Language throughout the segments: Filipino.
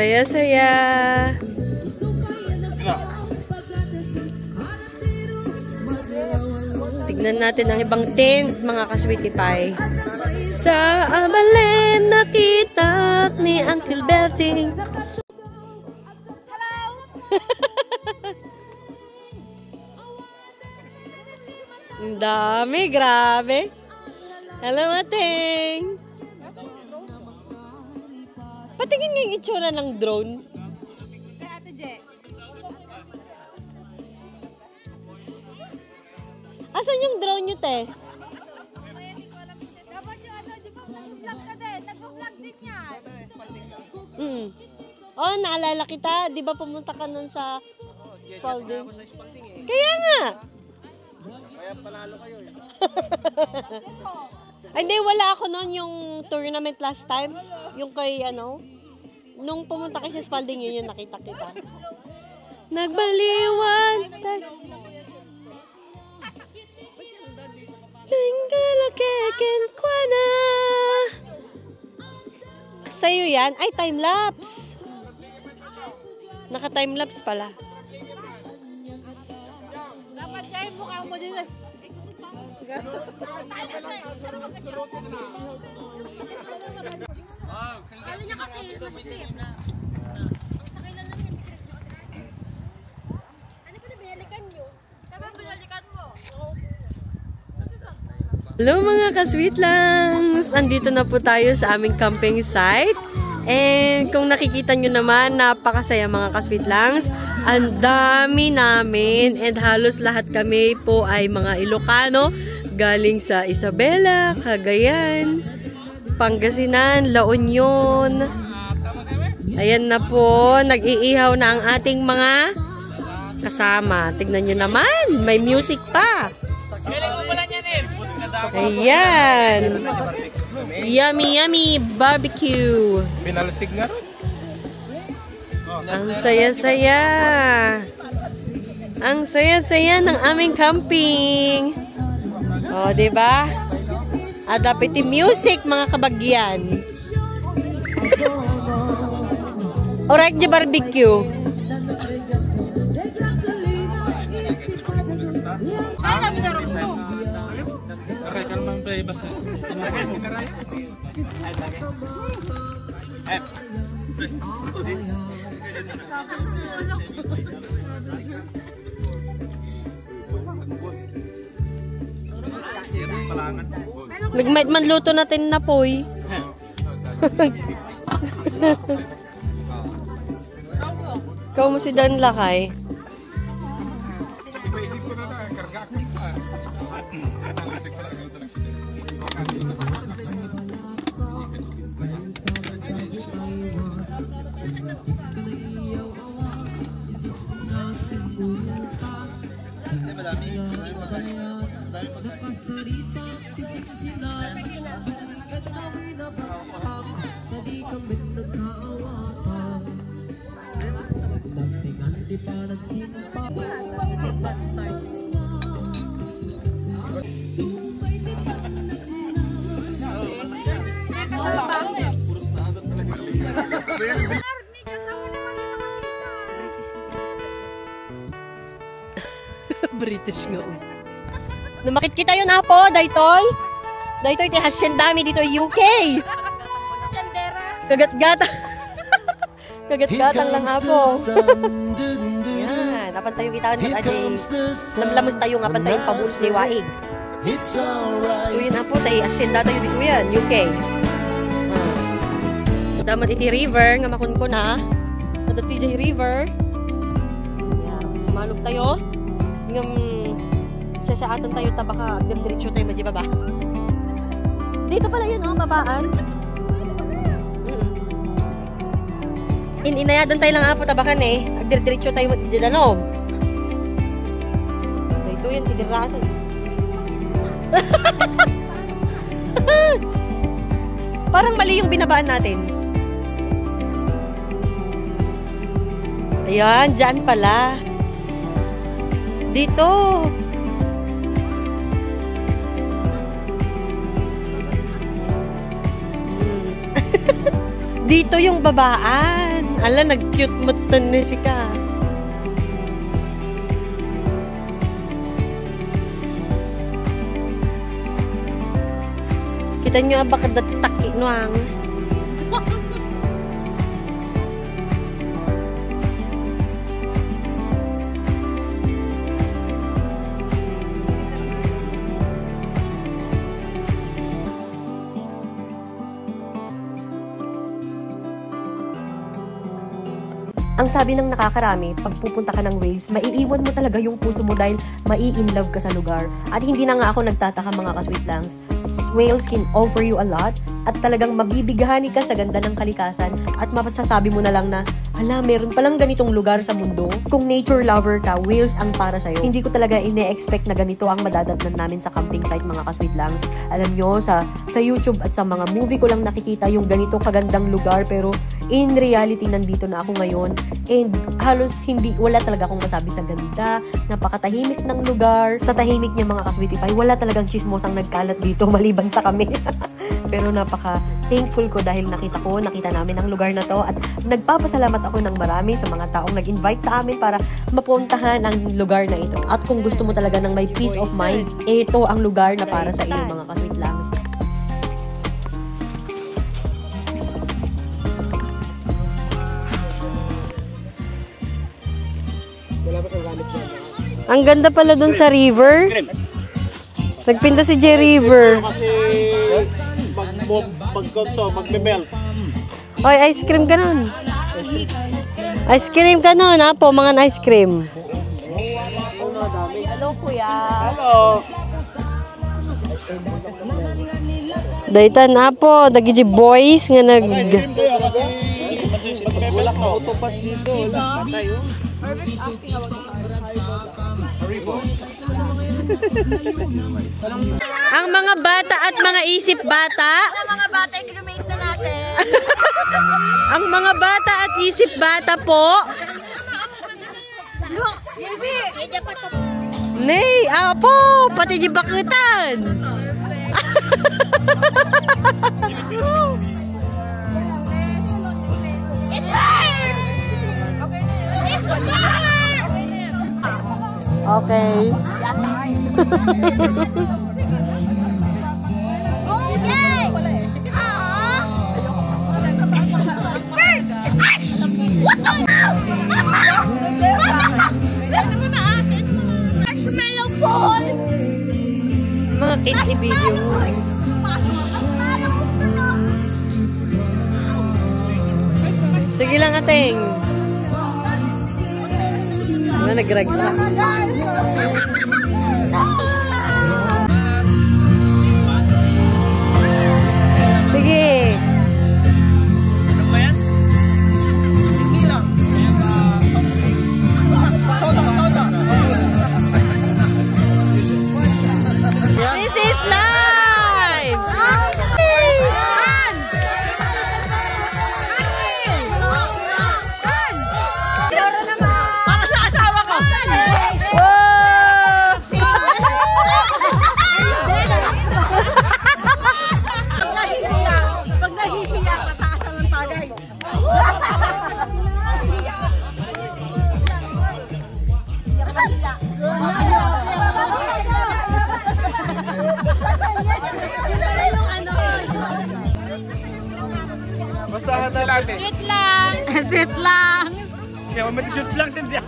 saya-saya. Tignan natin ang ibang tent, mga ka-sweetie pie. Sa Amalem nakita ni Uncle Berting. Hello! Ang dami, grabe. Hello, Ating. Patingin nga yung itsura ng drone. Kay Ate Je. Asan yung drone nyo, te? Dapat yung ano, di ba vlog ka din? Nag-vlog din yan. Oh, naalala kita. Di ba pumunta ka nun sa Spalding? Kaya nga. Kaya panalo kayo eh. Ay, hindi, wala ako nun yung tournament last time. Yung kay, ano, nung pumunta kayo sa Spalding, yun yung nakita kita. Nagbaliwan. Tinggalakeken kwa na. Sa'yo yan? Ay, time-lapse. Naka-time-lapse pala. Dapat kayo mukha mo din. Kali niya kasi yung script. Sakay lang namin yung script nyo kasi. Ano pa na binalikan nyo? Tama binalikan mo. Hello mga ka-sweet langs! Andito na po tayo sa aming camping site. And kung nakikita nyo naman, napakasaya mga ka-sweet langs. Ang dami namin and halos lahat kami po ay mga Ilocano. Galing sa Isabela, Cagayan, Pangasinan, La Union. Ayan na po, nag-iihaw na ang ating mga kasama. Tignan nyo naman, may music pa. Ayan. Yummy, yummy barbecue. Pinalasig nga rin. Ang saya-saya. Ang saya-saya ng aming camping. O, diba? Adapiti music, mga kabagyan. Alright, di barbecue. Ay, kami na rin ito. Okay, kalmang play basta. Manluto natin na poy. Ikaw mo si Dan Lakay. British nga. Namakit kita yun apo, Daytoy. Daytoy, ti hasyendami dito UK. Kagat-gatang. Kagat-gatang lang apo. Yan, napantayo kita ng ajay. Namlamos tayo nga pantayin pabulos ni Waig. So yun apo, tayo hasyenda tayo dito yan, UK. Damat iti river, nga makun ko na. Nadat TJ River. Yan, sumalog tayo. Sasyaatan tayo tabaka diretso tayo madya baba. Dito pala yun, oh, babaan. Inayadan tayo lang apo tabakan eh. Diretso tayo madya danom. Ito yan, tidirasan. Parang mali yung binabaan natin. Ayan, dyan pala. Dito. Dito yung babaan. Ala, nag-cute mo ni si ka. Kita nyo ba kadataki nuang? Ang sabi ng nakakarami, pag pupunta ka ng Wales, maiiwan mo talaga yung puso mo dahil mai-inlove ka sa lugar. At hindi na nga ako nagtataka mga ka-sweet langs. Wales can offer you a lot at talagang mabibigahani ka sa ganda ng kalikasan at mapasasabi mo na lang na, hala, meron palang ganitong lugar sa mundo. Kung nature lover ka, Wales ang para sa'yo. Hindi ko talaga ine-expect na ganito ang madadatnan namin sa camping site mga ka-sweet langs. Alam nyo, sa YouTube at sa mga movie ko lang nakikita yung ganito kagandang lugar, pero in reality, nandito na ako ngayon. And halos wala talaga akong masabi sa ganda. Napakatahimik ng lugar. Sa tahimik niya mga ka-sweetie pie, wala talagang chismosang nagkalat dito maliban sa kami. Pero napaka-thankful ko dahil nakita namin ang lugar na to. At nagpapasalamat ako ng marami sa mga taong nag-invite sa amin para mapuntahan ang lugar na ito. At kung gusto mo talaga ng may peace of mind, ito ang lugar na para sa iyo mga ka-sweet langs. Ang ganda pala dun sa river. Nagpinta si J River. Kasi magme-melt. Oy, ice cream ka nun. Ice cream ka nun, ha po, mga ice cream. Hello, kuya. Hello. Daytan na po, dagiji boys nga nag... Ice-cream kayo kasi magme-melt to. Autopat dito. Wala tayo. Ang mga bata at mga isip bata. Ang mga bata, i-cremate na natin. Ang mga bata at isip bata po. Look, Yerby! Nay, apo, pati di bakutan. Okay. Mga kids i-video. Sige lang, ateng. Ano, nagragsak. Sige. Ano ba yan? Hindi lang. Soda. This is live! Para sa asawa ko! Pag nahihiya ka sa asal ng tagay. Basta hata natin. Sweet lang! Sweet lang! Kaya mag-shoot lang siya.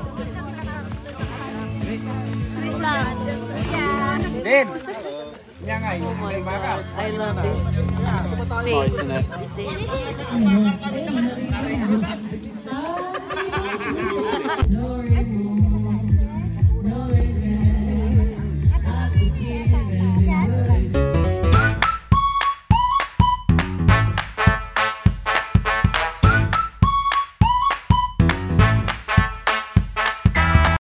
Sweet lang! Ben! Yan nga, yung I love this. Taste.